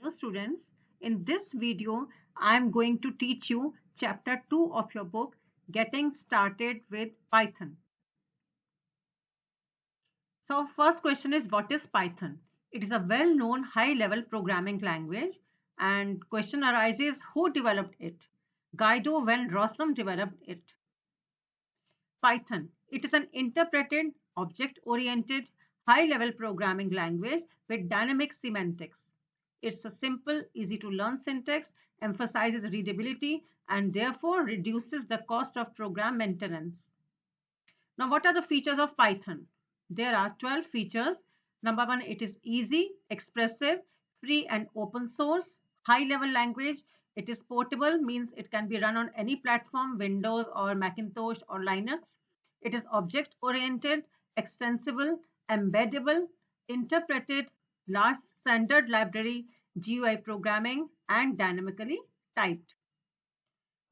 Hello students, in this video I am going to teach you chapter 2 of your book Getting Started with Python. So first question is, what is Python? It is a well-known high-level programming language, and question arises, who developed it? Guido van Rossum developed it. Python. It is an interpreted, object-oriented, high-level programming language with dynamic semantics. It's a simple, easy-to-learn syntax, emphasizes readability, and therefore reduces the cost of program maintenance. Now, what are the features of Python? There are 12 features. Number one, it is easy, expressive, free and open source, high-level language. It is portable, means it can be run on any platform, Windows or Macintosh or Linux. It is object-oriented, extensible, embeddable, interpreted, large standard library, GUI programming, and dynamically typed.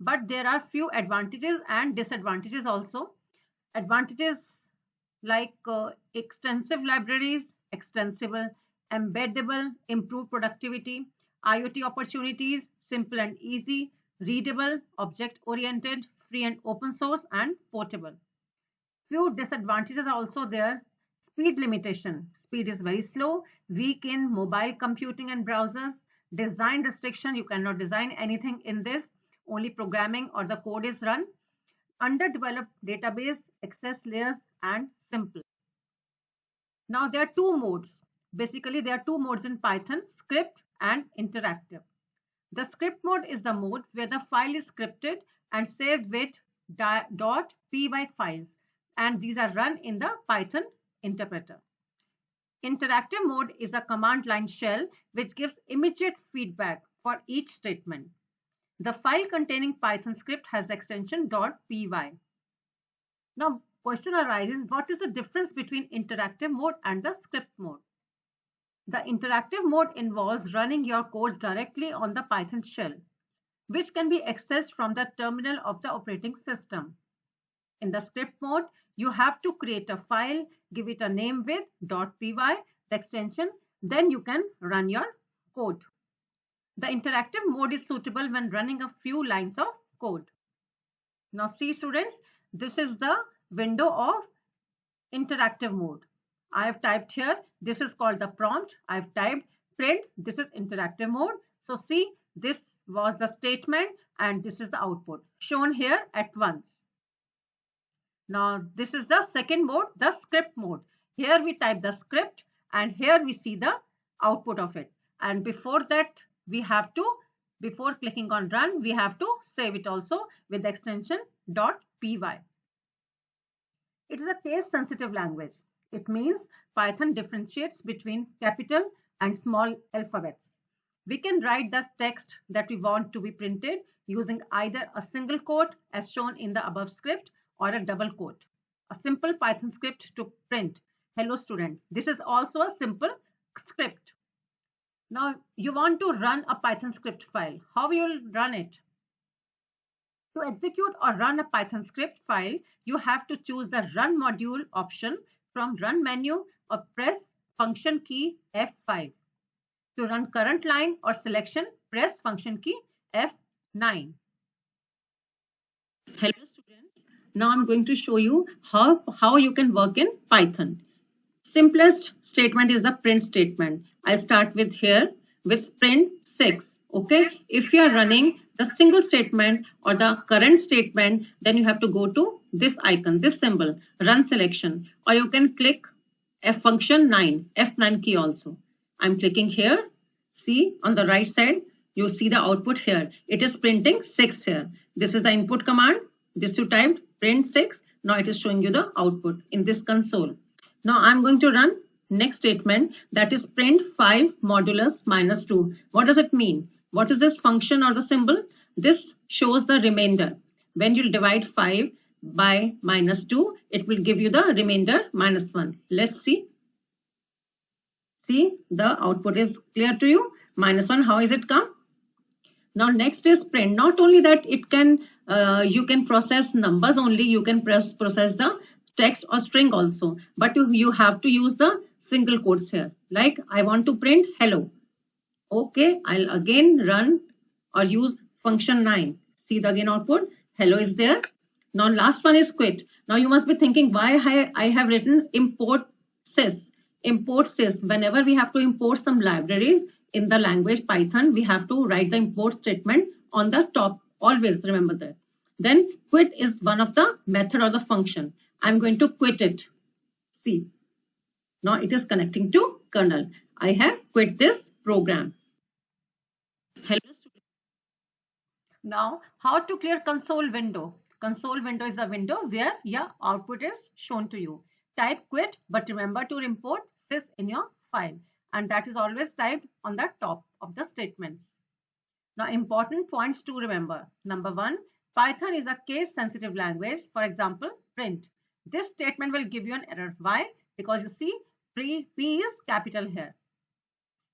But there are few advantages and disadvantages also. Advantages like extensive libraries, extensible, embeddable, improved productivity, IoT opportunities, simple and easy, readable, object-oriented, free and open source, and portable. Few disadvantages are also there. Speed limitation. Speed is very slow, weak in mobile computing and browsers. Design restriction. You cannot design anything in this. Only programming or the code is run. Underdeveloped database, access layers, and simple. Now there are two modes. Basically, there are two modes in Python, script and interactive. The script mode is the mode where the file is scripted and saved with .py files, and these are run in the Python interpreter. Interactive mode is a command line shell which gives immediate feedback for each statement. The file containing Python script has the extension .py. Now, question arises, what is the difference between interactive mode and the script mode? The interactive mode involves running your code directly on the Python shell, which can be accessed from the terminal of the operating system. In the script mode, you have to create a file, give it a name with .py, the extension, then you can run your code. The interactive mode is suitable when running a few lines of code. Now see students, this is the window of interactive mode. I have typed here, this is called the prompt. I have typed print, this is interactive mode. So see, this was the statement and this is the output shown here at once. Now this is the second mode, the script mode. Here we type the script and here we see the output of it. And before that, we have to, before clicking on run, we have to save it also with the extension .py. It is a case sensitive language. It means Python differentiates between capital and small alphabets. We can write the text that we want to be printed using either a single quote as shown in the above script or a double quote. A simple Python script to print hello student. This is also a simple script. Now you want to run a Python script file. How you will run it? To execute or run a Python script file, you have to choose the run module option from run menu or press function key F5. To run current line or selection, press function key F9. Hello students. Now I'm going to show you how you can work in Python. Simplest statement is the print statement. I'll start with here with print 6. Okay. If you are running the single statement or the current statement, then you have to go to this icon, this symbol, run selection, or you can click F function 9, F9 key also. I'm clicking here. See on the right side, you see the output here. It is printing 6 here. This is the input command. This you typed print 6. Now it is showing you the output in this console. Now I'm going to run next statement, that is print 5 modulus minus 2. What does it mean? What is this function or the symbol? This shows the remainder. When you divide 5 by minus 2, it will give you the remainder minus 1. Let's see. See, the output is clear to you. Minus 1, how is it come? Now next is print. Not only that, it can you can process numbers only, you can process the text or string also, but you have to use the single quotes here. Like I want to print hello. Okay, I'll again run or use function 9. See the again output. Hello is there. Now last one is quit. Now you must be thinking why I have written import sys. Import sys. Whenever we have to import some libraries in the language Python, we have to write the import statement on the top. Always remember that. Then quit is one of the method or the function. I'm going to quit it. See, now it is connecting to kernel. I have quit this program. Hello. Now, how to clear console window? Console window is a window where your output is shown to you. Type quit, but remember to import sys in your file, and that is always typed on the top of the statements. Now, important points to remember. Number one, Python is a case sensitive language. For example, print. This statement will give you an error. Why? Because you see P is capital here.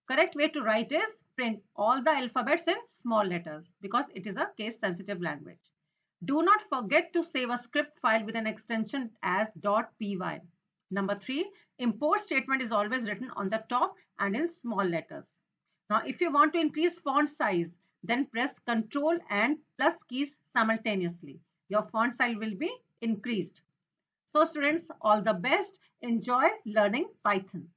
Correct way to write is print all the alphabets in small letters because it is a case sensitive language. Do not forget to save a script file with an extension as .py. Number three, import statement is always written on the top and in small letters. Now, if you want to increase font size, then press Ctrl and plus keys simultaneously. Your font size will be increased. So students, all the best. Enjoy learning Python.